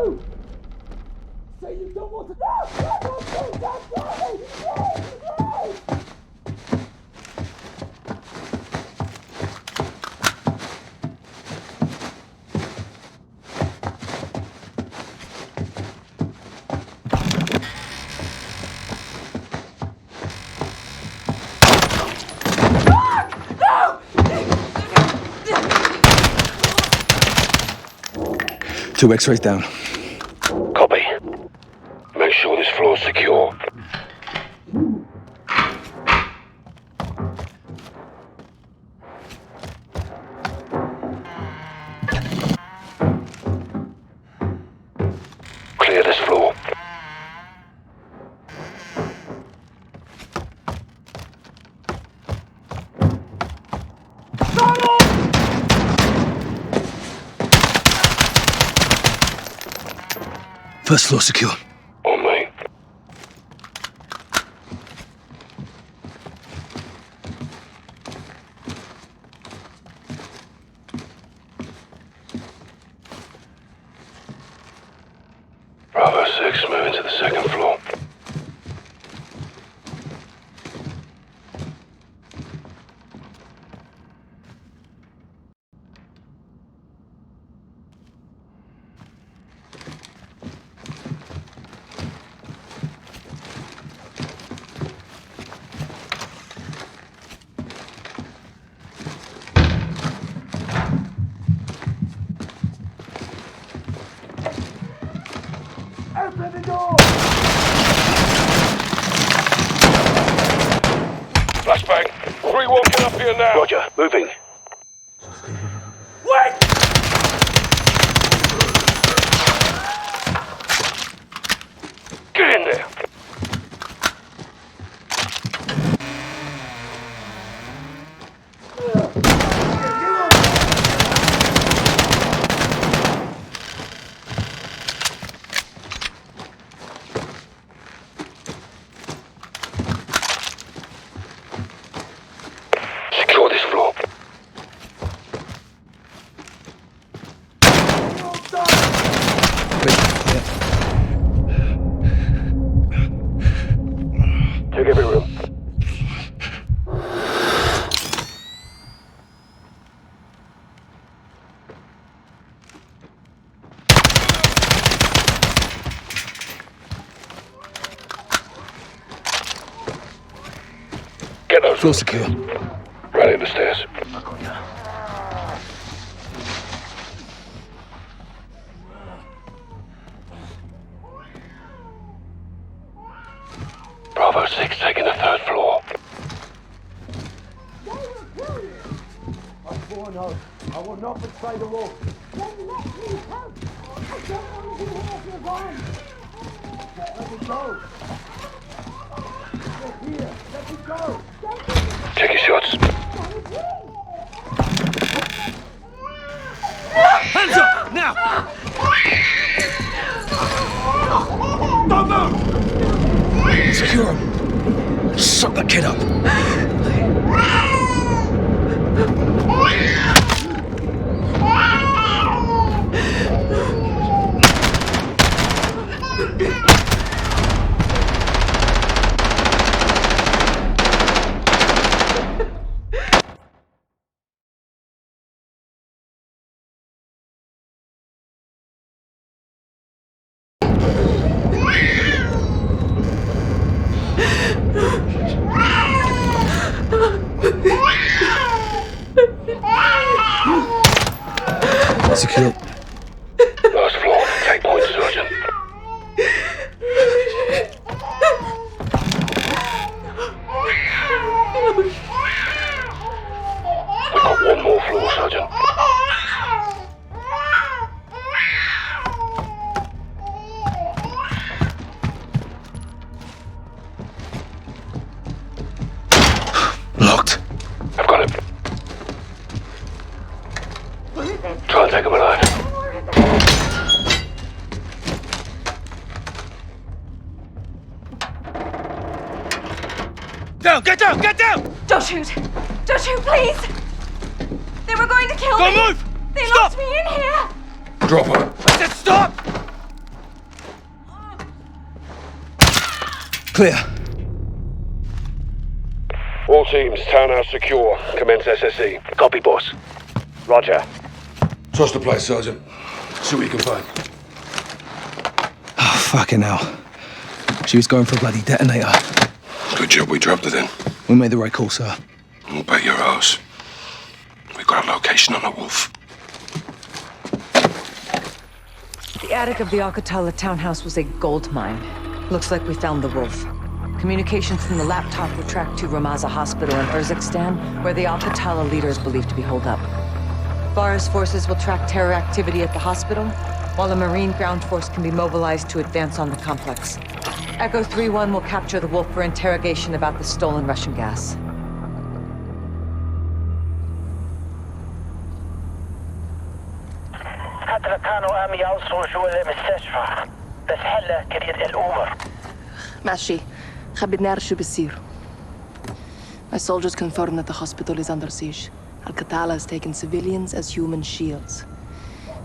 Say you don't want to. No! Two X-rays down. Copy. Make sure this floor's secure. Clear this floor. First floor secure. On me. Bravo 6, moving to the second floor. Open the door! Flashbang. 3 walking up here now. Roger, moving. Wait! Get in there. Secure this floor. Take every room. Get those. Floor secure. Right in the stairs. Bravo 6 taking the third floor. I swore an oath. I will not betray the wolf. Then let me help. I don't want to be here if you're gone. Let me go. You're here. Let me go. Take your shots. Hands up! Now! Don't move! Secure him. Suck that kid up. Secure. Last floor. Take point, Sergeant. We've got one more floor, Sergeant. Locked. I've got him. Try and take him alive. Down! Get down! Get down! Don't shoot! Don't shoot, please! They were going to kill Don't me! move! They Stop! locked me in here! Drop her. I said stop! Clear. All teams, townhouse secure. Commence SSE. Copy, boss. Roger. Trust the place, Sergeant. See what you can find. Oh, fucking hell. She was going for a bloody detonator. Good job we dropped it in. We made the right call, sir. We'll bet your ass. We got a location on the wolf. The attic of the Al-Qatala townhouse was a gold mine. Looks like we found the wolf. Communications from the laptop were tracked to Ramaza Hospital in Urzikstan, where the Al-Qatala leader is believed to be holed up. Farah's forces will track terror activity at the hospital, while a Marine ground force can be mobilized to advance on the complex. Echo 3-1 will capture the wolf for interrogation about the stolen Russian gas. حتى كانوا عم يوصلوا جوا المستشفى بس هلا كريت الأمر. ماشي خبرني نعرف شو بيصير. My soldiers confirm that the hospital is under siege. Al-Qatala has taken civilians as human shields.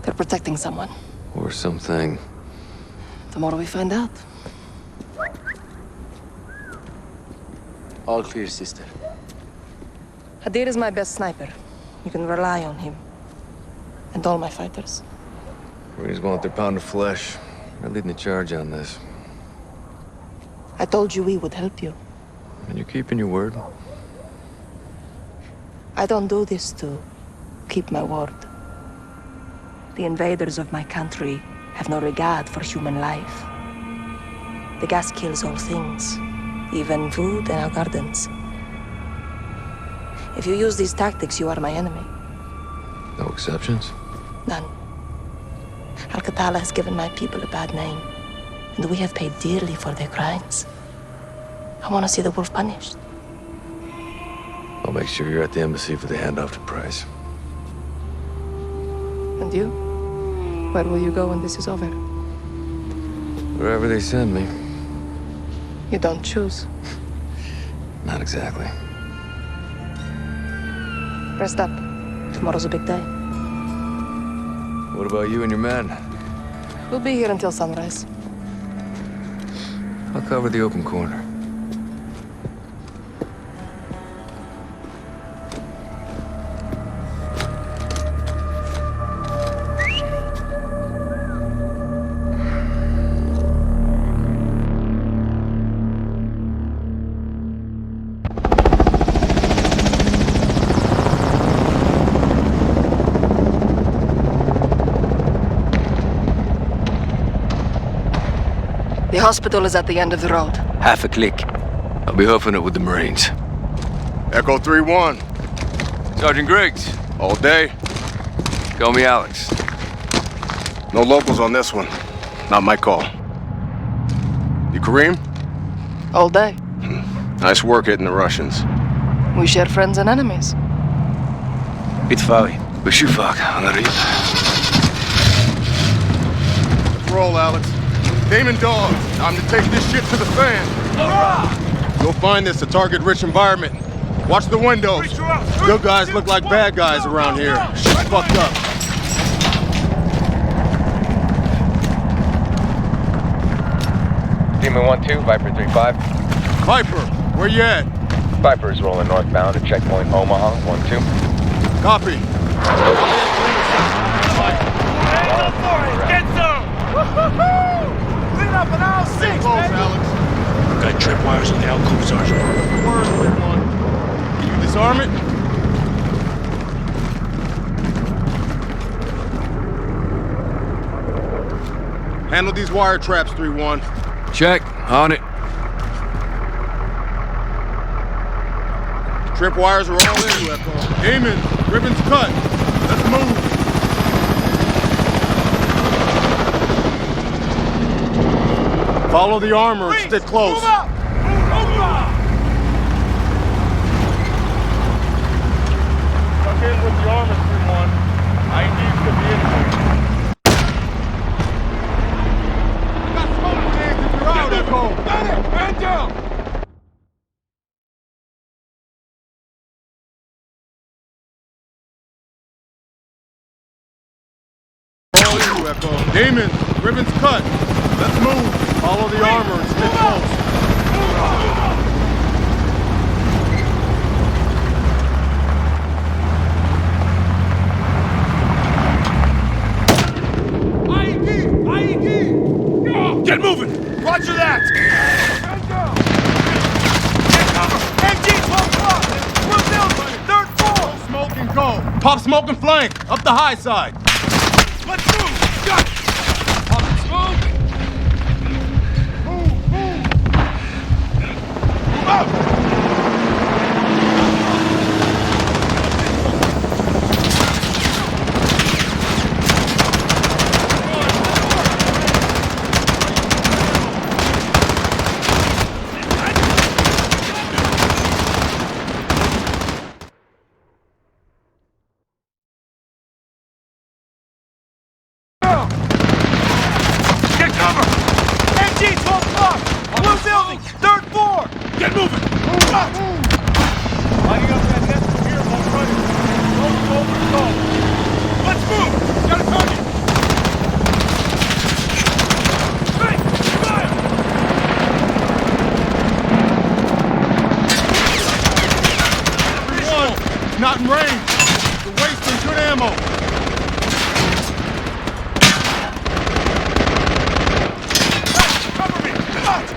They're protecting someone. Or something. Tomorrow we find out. All clear, sister. Hadir is my best sniper. You can rely on him. And all my fighters. Marines want their pound of flesh. They're leading the charge on this. I told you we would help you. And you're keeping your word? I don't do this to keep my word. The invaders of my country have no regard for human life. The gas kills all things, even food and our gardens. If you use these tactics, you are my enemy. No exceptions? None. Al-Qatala has given my people a bad name, and we have paid dearly for their crimes. I want to see the wolf punished. I'll make sure you're at the embassy for the handoff to Price. And you? Where will you go when this is over? Wherever they send me. You don't choose. Not exactly. Rest up. Tomorrow's a big day. What about you and your men? We'll be here until sunrise. I'll cover the open corner. The hospital is at the end of the road. Half a click. I'll be hoofing it with the Marines. Echo 3-1. Sergeant Griggs. All day. Call me Alex. No locals on this one. Not my call. You Kareem? All day. Nice work hitting the Russians. We share friends and enemies. Bitfari. Bashufak. Let's roll, Alex. Damon Dogs, time to take this shit to the fan. You'll find this a target-rich environment. Watch the windows. Good guys look like bad guys around here. Shit's fucked up. Demon 1-2, Viper 3-5. Viper, where you at? Viper is rolling northbound at checkpoint Omaha 1-2. Copy. Get some! Clean up an aisle 6, Stay close, Alex. Got tripwires on the alcove, Sergeant. Word, 3-1. Can you disarm it? Handle these wire traps, 3-1. Check. On it. Tripwires are all in, Echo. Damon, ribbons cut. Let's move. Follow the armor and stick close. Move up! Move up! Tuck in with the armor, 3-1. I need to be in. Got smoke tanks if you're out, Echo. Got it! Man down! All you, Echo. Damon, ribbons cut. Let's move. Follow the armor and stick close. Get moving! Roger that! Smoke and go. Pop smoke and flank. Up the high side. Let's move! Got it! Pop and smoke! Move out! Get cover! MG, 12 o'clock! Blue building, third floor! Get moving! Move out! Lining up that net from here, both running. Go. Let's move! Got a target! Hey! Fire! One. Not in range. You're wasting good ammo. Cover me! Out!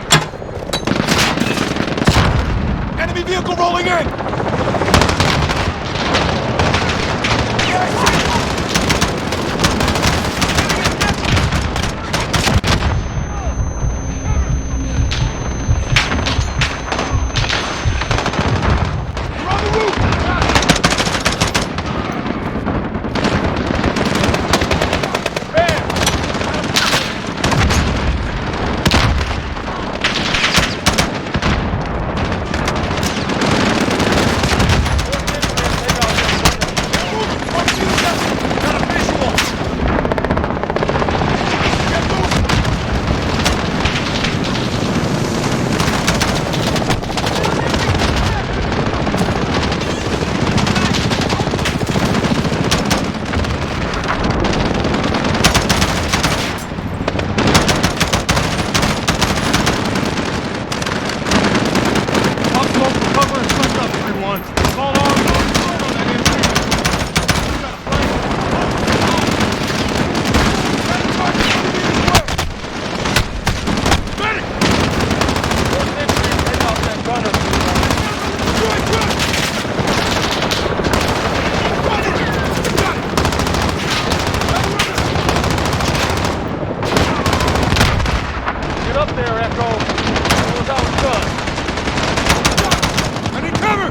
Enemy vehicle rolling in! We're on the roof! Pop smoke for cover and flank up, everyone. Fall on that entry. You got a flank. Get up there, Echo. That was how it's done. I need cover!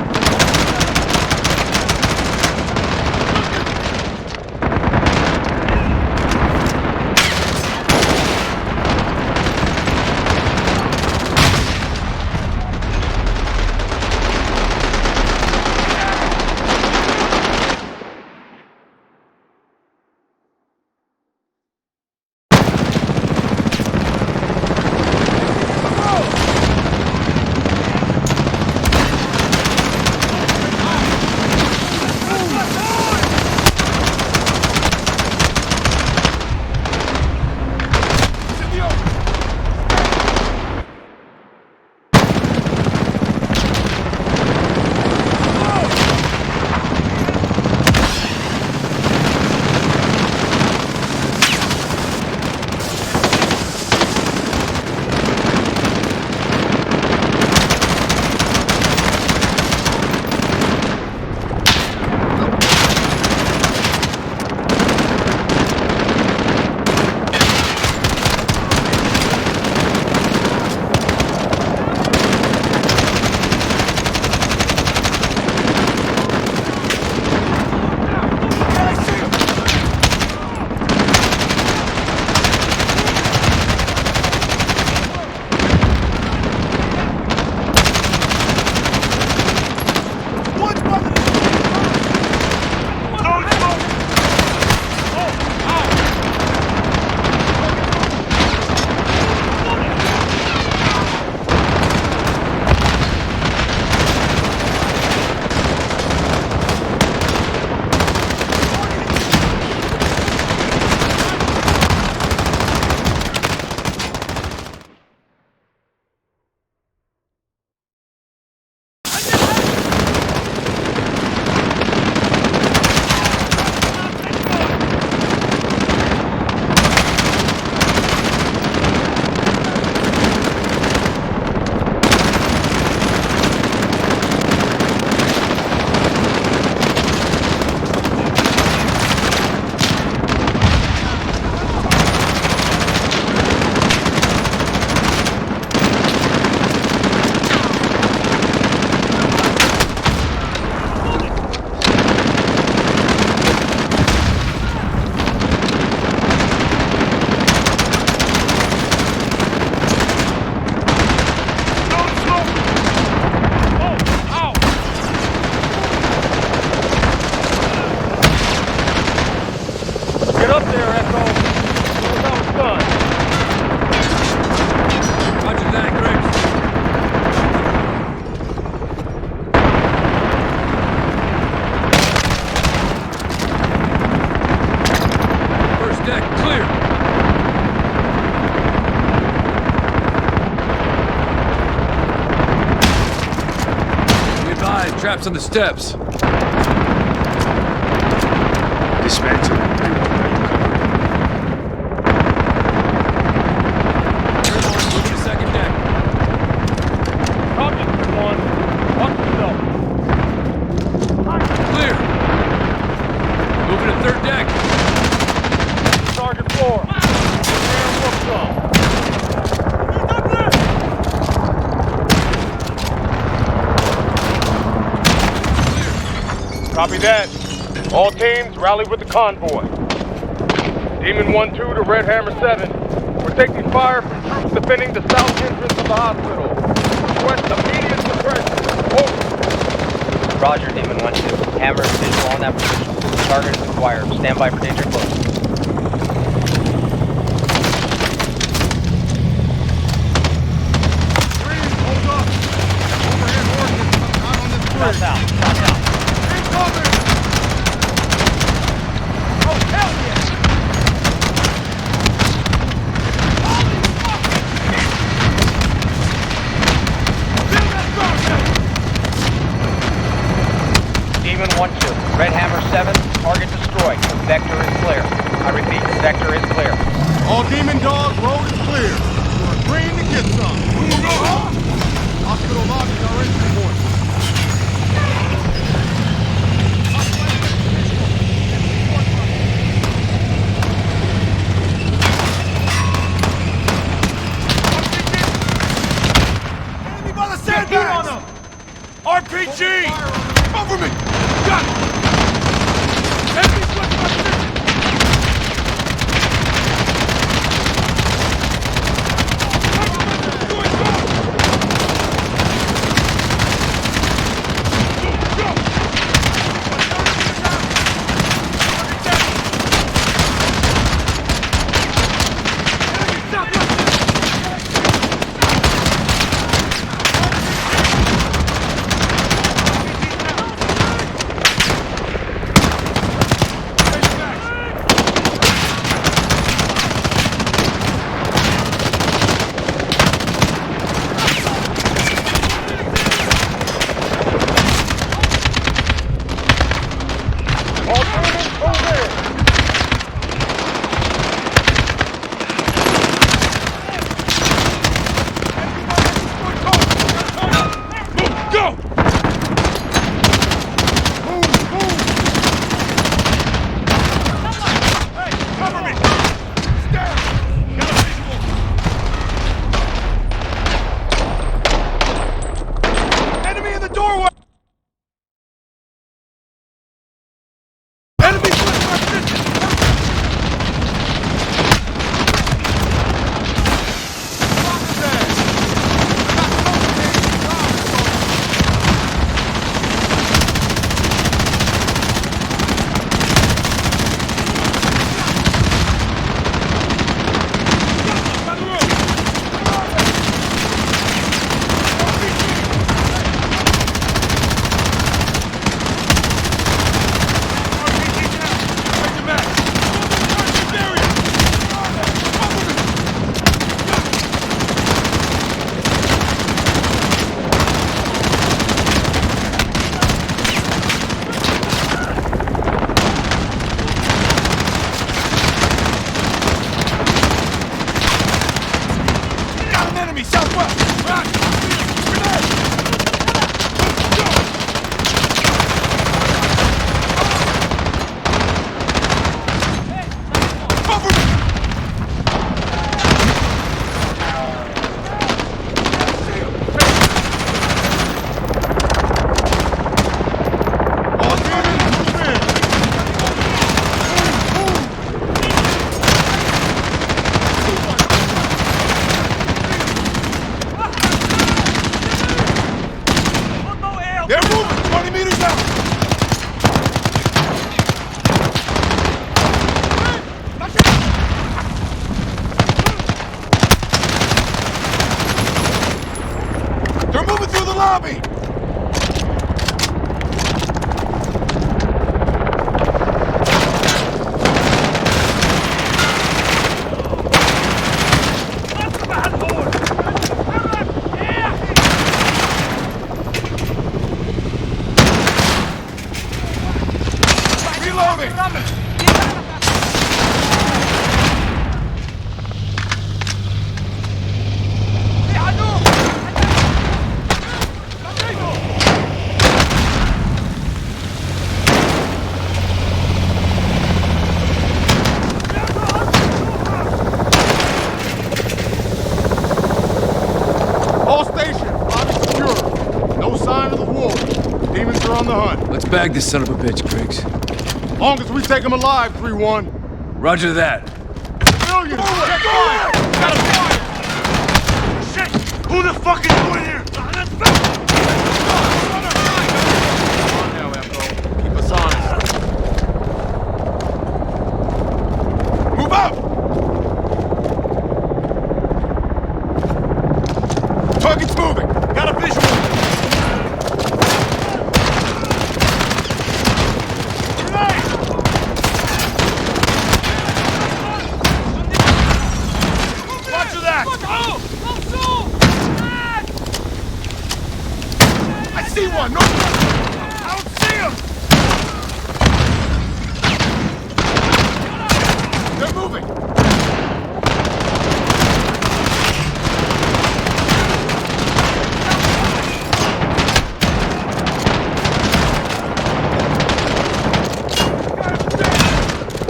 traps on the steps. Dismantle and reload. Airborne, moving to second deck. Copy, 1. Watch yourself. Clear. Moving to third deck. Sergeant 4. Prepare wolf song. Copy that. All teams, rally with the convoy. Demon 1-2 to Red Hammer 7. We're taking fire from troops defending the south entrance of the hospital. Request immediate suppression. Over. Roger, Demon 1-2. Hammer is visual on that position. Target is acquired. Stand by for danger close. Hold up. Overhead ordnance not on this bridge. Shots out. Shots out. Incoming! Oh, hell yeah! Demon 1-2. Red Hammer 7. Target destroyed. Vector is clear. I repeat, vector is clear. All Demon Dog, road is clear. We're agreeing to get some. Hospital lobbies are in support. Enemy by the sandbags! RPG! Cover me! Got it! Enemy switch my position! bag this son of a bitch, Griggs. Long as we take him alive, 3-1. Roger that. Brilliant! Check fire! Got a fire! Shit! Who the fuck is doing here? Come on now, Echo. Keep us honest. Move out! Target's moving! Got a visual! Roger that! I see one! No! I don't see him! They're moving!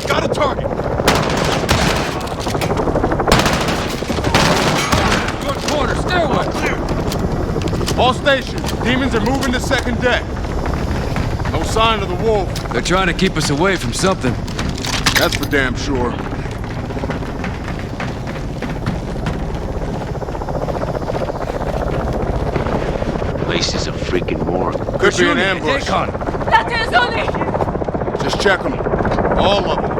Got a target! Good corner, stairway. All stations, demons are moving to second deck. No sign of the wolf. They're trying to keep us away from something. That's for damn sure. Place is a freaking morgue. Could be an ambush. Just check them. All of them.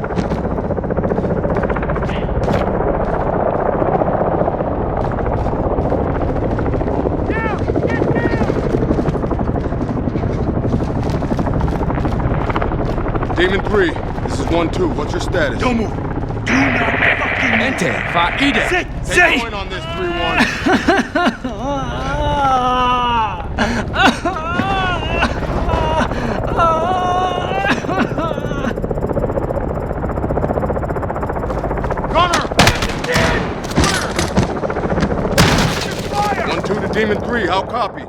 Demon 3, this is 1-2. What's your status? Don't move. Do not fucking move. Ente, faide. Take point on this 3-1. Gunner! 1-2 to Demon 3, how copy?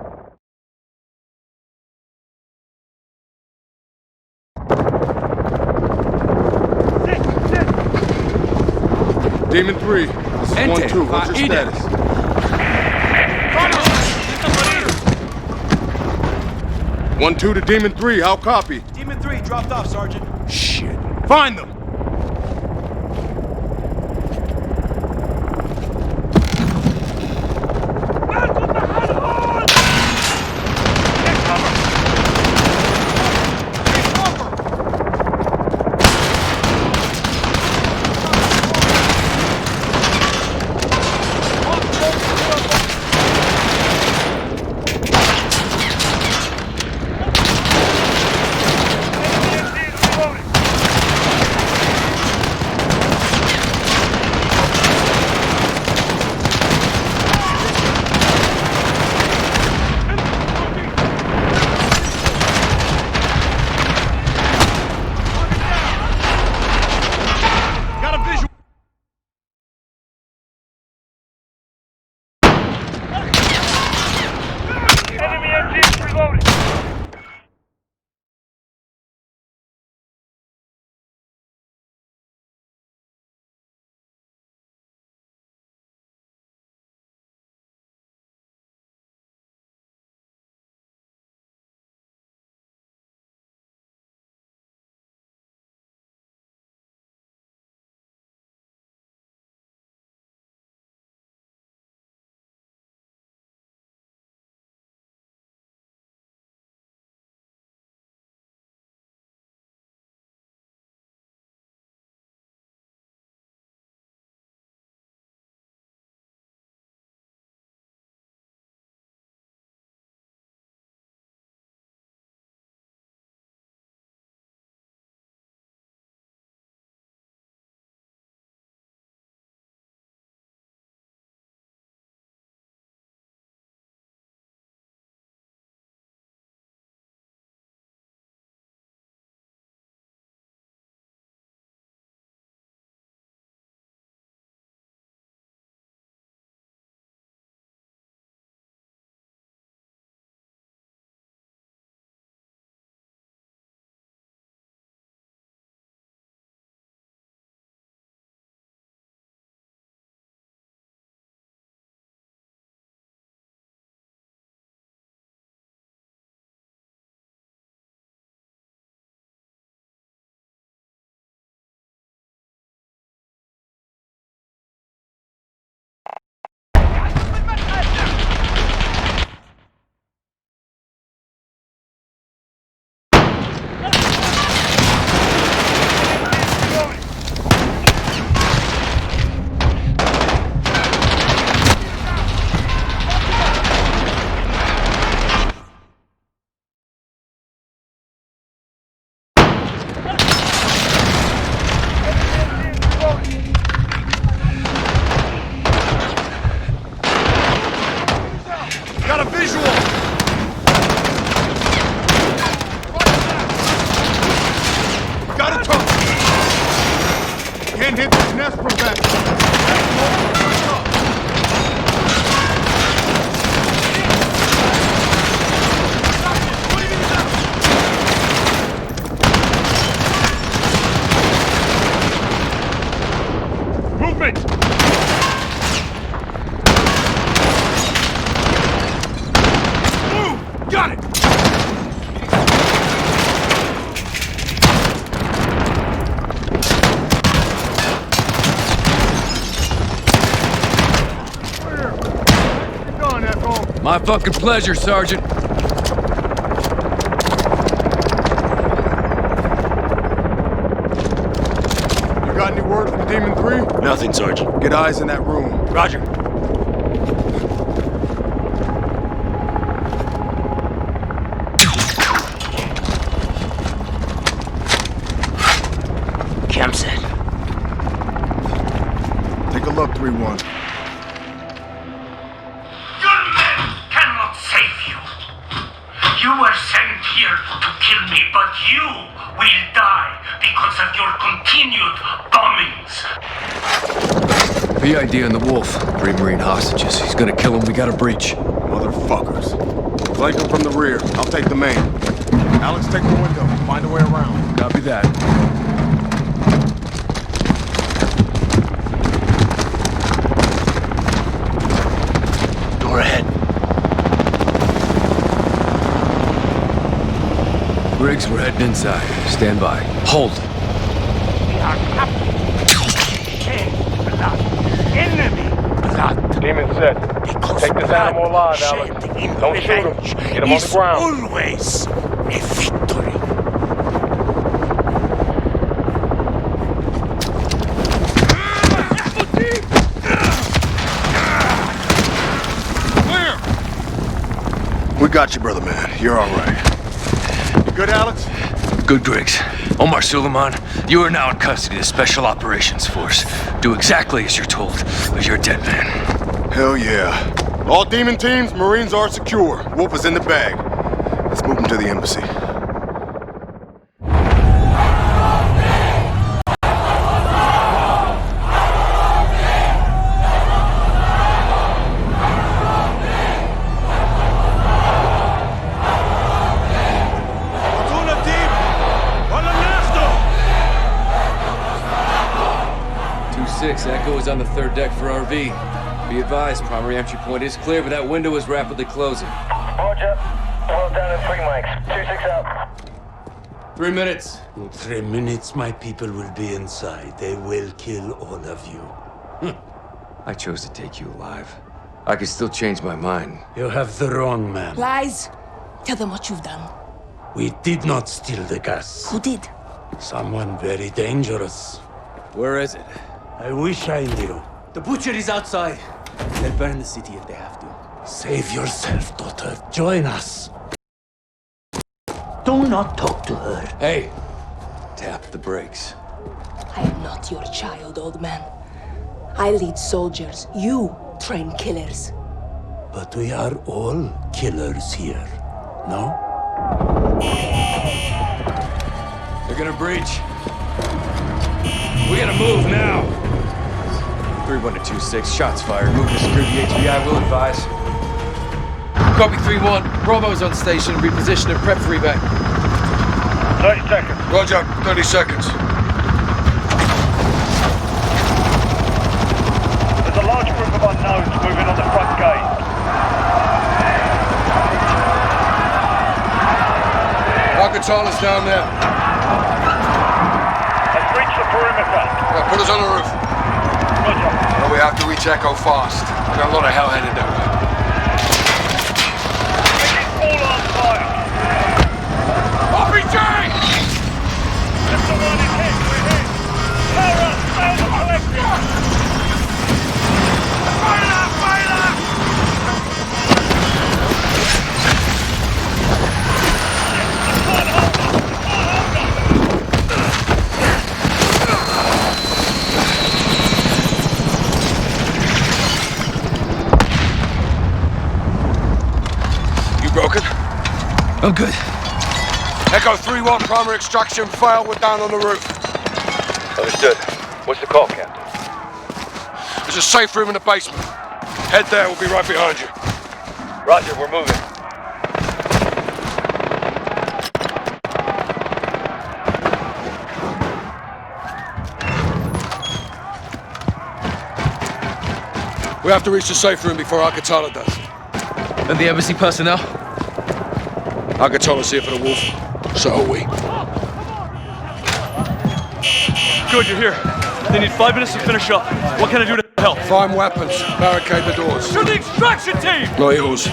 Demon 3, this is Ente, 1-2. What's your faide. status? 1-2 to Demon 3, how copy? Demon 3 dropped off, Sergeant. Shit. Find them! My fucking pleasure, Sergeant. You got any word from Demon 3? Nothing, Sergeant. Get eyes in that room. Roger. Camp set. Take a look, 3-1. Your men cannot save you. You were sent here to kill me, but you will die because of your continued bombings. PID on the Wolf. 3 Marine hostages. He's gonna kill him. We got a breach. Motherfuckers. Flank them from the rear. I'll take the main. Alex, take the window. Find a way around. Copy that. Door ahead. Briggs, we're heading inside. Stand by. Hold. We are captured. Blood. Enemy blood. Demon set. Take this animal alive, Alex. Don't shoot him. Get him on the ground. Always a victory. We got you, brother man. You're all right. You good, Alex? Good, Griggs. Omar Suleiman, you are now in custody of the Special Operations Force. Do exactly as you're told, or you're a dead man. Hell yeah. All Demon teams, Marines are secure. Wolf is in the bag. Let's move him to the embassy. Echo is on the 3rd deck for RV. Be advised, primary entry point is clear, but that window is rapidly closing. Roger. Well down at 3 mics. 2-6 out. 3 minutes. In 3 minutes, my people will be inside. They will kill all of you. I chose to take you alive. I could still change my mind. You have the wrong man. Lies. Tell them what you've done. We did not steal the gas. Who did? Someone very dangerous. Where is it? I wish I knew. The butcher is outside. They'll burn the city if they have to. Save yourself, daughter. Join us. Do not talk to her. Hey, tap the brakes. I am not your child, old man. I lead soldiers. You train killers. But we are all killers here, no? They're gonna breach. We gotta move now. 3-1-2-6, shots fired. Move to secure the HVI, will advise. Copy 3-1. Bravo's on station. Reposition and prep for evac. 30 seconds. Roger, 30 seconds. There's a large group of unknowns moving on the front gate. Al-Qatala's down there. They've reached the perimeter. Right, put us on the roof. Roger. Well, we have to reach Echo fast. We've got a lot of hell headed that way. All on fire. RPG! Just the one is hit. We're hit. Power up. Fail the collective. Fire! Fire! Broken? I'm good. Echo 3-1, primary extraction failed. We're down on the roof. Understood. What's the call, Captain? There's a safe room in the basement. Head there, we'll be right behind you. Roger, we're moving. We have to reach the safe room before Al-Qatala does. And the embassy personnel? Al-Qatala's here for the Wolf. So are we. Good, you're here. They need 5 minutes to finish up. What can I do to... help? Find weapons. Barricade the doors. To the extraction team! Not yours.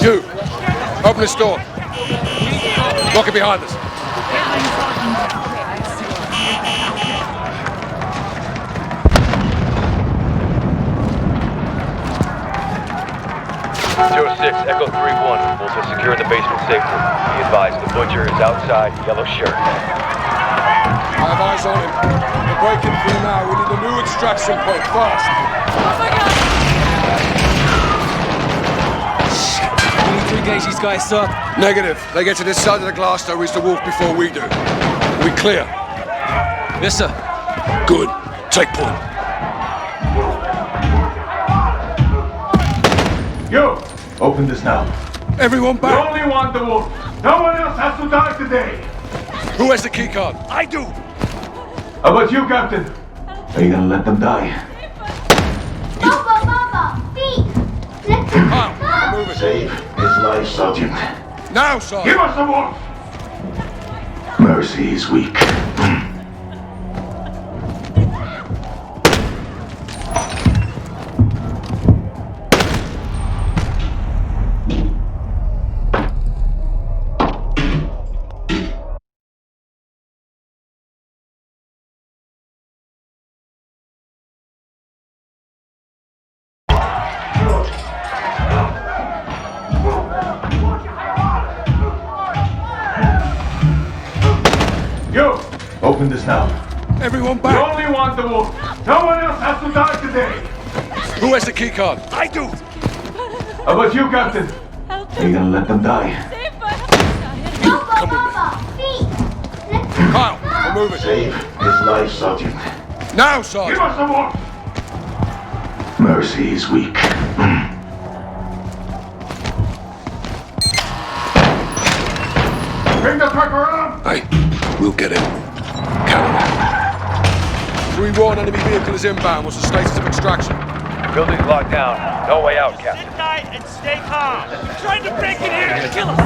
You! Open this door. Lock it behind us. 206, Echo 3-1. Wolf has secured the basement safely. Be advised, the butcher is outside, yellow shirt. I have eyes on him. We're breaking through now. We need a new extraction point fast. Shit. We need to engage these guys, sir. Negative. They get to this side of the glass, they'll reach the wolf before we do. We clear. Yes, sir. Good. Take point. You! Open this now. Everyone You back! only want the wolf. No one else has to die today. Who has the keycard? I do! How about you, Captain? Are you gonna let them die? Baba, feet! Let them Kyle, move it. Save his life, Sergeant. Now, Sergeant! Give us the wolf! Mercy is weak. You! Open this now. Everyone You back! only want the wolf. No one else has to die today. Who has the keycard? I do! How about you, Captain? Are you gonna let them die? Baba, feet! Let them Kyle, move it. Save his life, Sergeant. Now, Give Sergeant! us the wolf! Mercy is weak. Bring the truck around! Hey, we'll get him. Carry on. 3-1, enemy vehicle is inbound. What's the status of extraction? Building's locked down. No way out, Captain. Sit tight and stay calm. They're trying to break in here and kill us.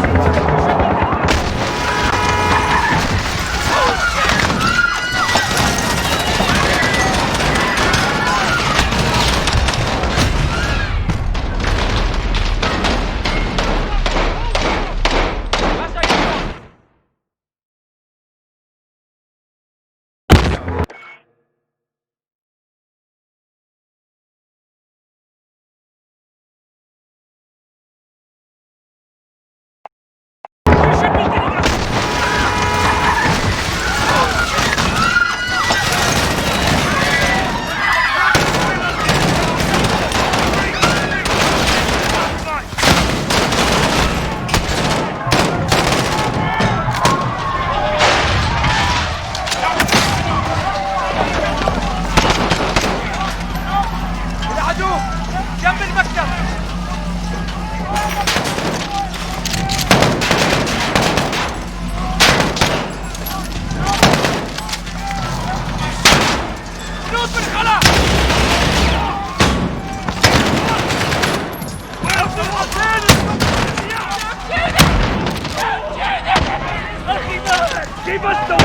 Keep us the...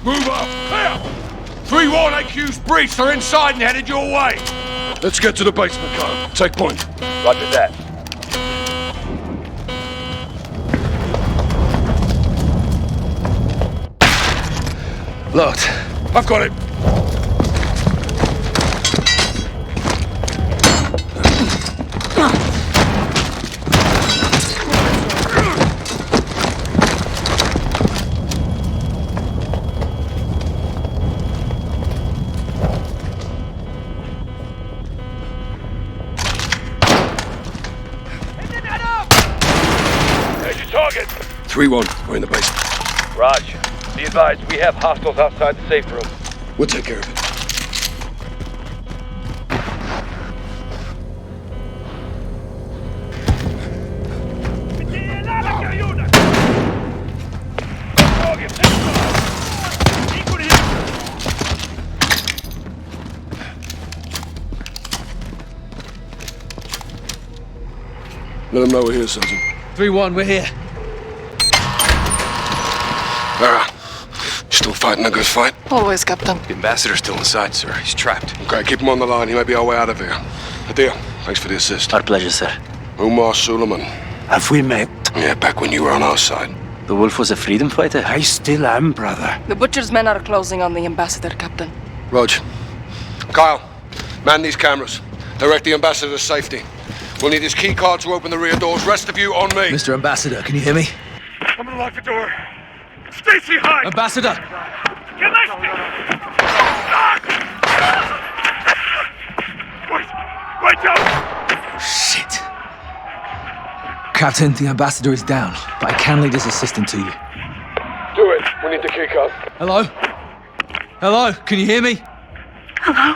Move up! Here! 3-1, AQ's breached. They're inside and headed your way. Let's get to the basement, Kyle. Take point. Roger that. Locked. I've got it. 3-1, we're in the basement. Raj, be advised, we have hostiles outside the safe room. We'll take care of it. Let them know we're here, Sergeant. 3-1, we're here. Lara, still fighting a good fight? Always, Captain. The ambassador's still inside, sir. He's trapped. Okay, keep him on the line. He may be our way out of here. Hadir, thanks for the assist. Our pleasure, sir. Umar Suleiman. Have we met? Yeah, back when you were on our side. The Wolf was a freedom fighter? I still am, brother. The Butcher's men are closing on the ambassador, Captain. Rog. Kyle, man these cameras. Direct the ambassador to safety. We'll need his key card to open the rear doors. Rest of you on me. Mr. Ambassador, can you hear me? I'm gonna lock the door. Stacy, hide! Ambassador! Wait down! Shit. Captain, the ambassador is down, but I can lead his assistant to you. Do it. We need the key card. Hello? Hello? Can you hear me? Hello?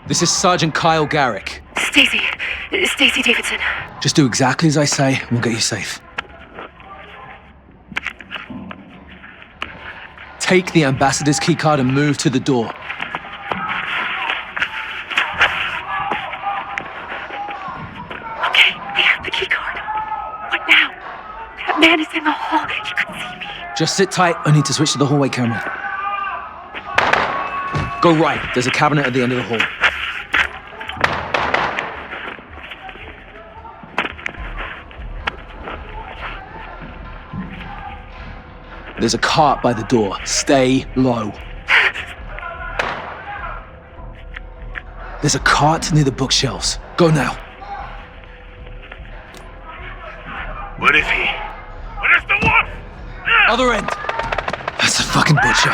This is Sergeant Kyle Garrick. Stacy Davidson. Just do exactly as I say, and we'll get you safe. Take the ambassador's keycard and move to the door. Okay, I have the keycard. What now? That man is in the hall. He could see me. Just sit tight. I need to switch to the hallway camera. Go right. There's a cabinet at the end of the hall. There's a cart by the door. Stay low. There's a cart near the bookshelves. Go now. Where is he? Where is the wolf? Other end. That's a fucking butcher.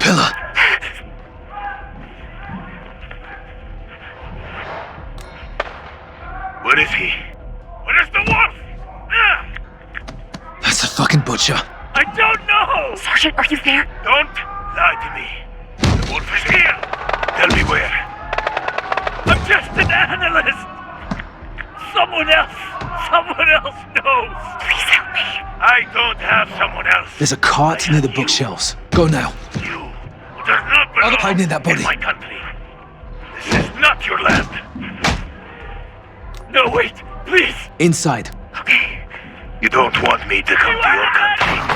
Pillar. Where is he? Where is the wolf? That's a fucking butcher. I don't know! Sergeant, are you there? Don't lie to me. The wolf is here. Tell me where. I'm just an analyst. Someone else knows. Please help me. I don't have someone else. There's a cart near the bookshelves. Go now. You does not belong Hide near that body. in my country. This is not your land. No, wait, please. Inside. Okay. You don't want me to come to your country.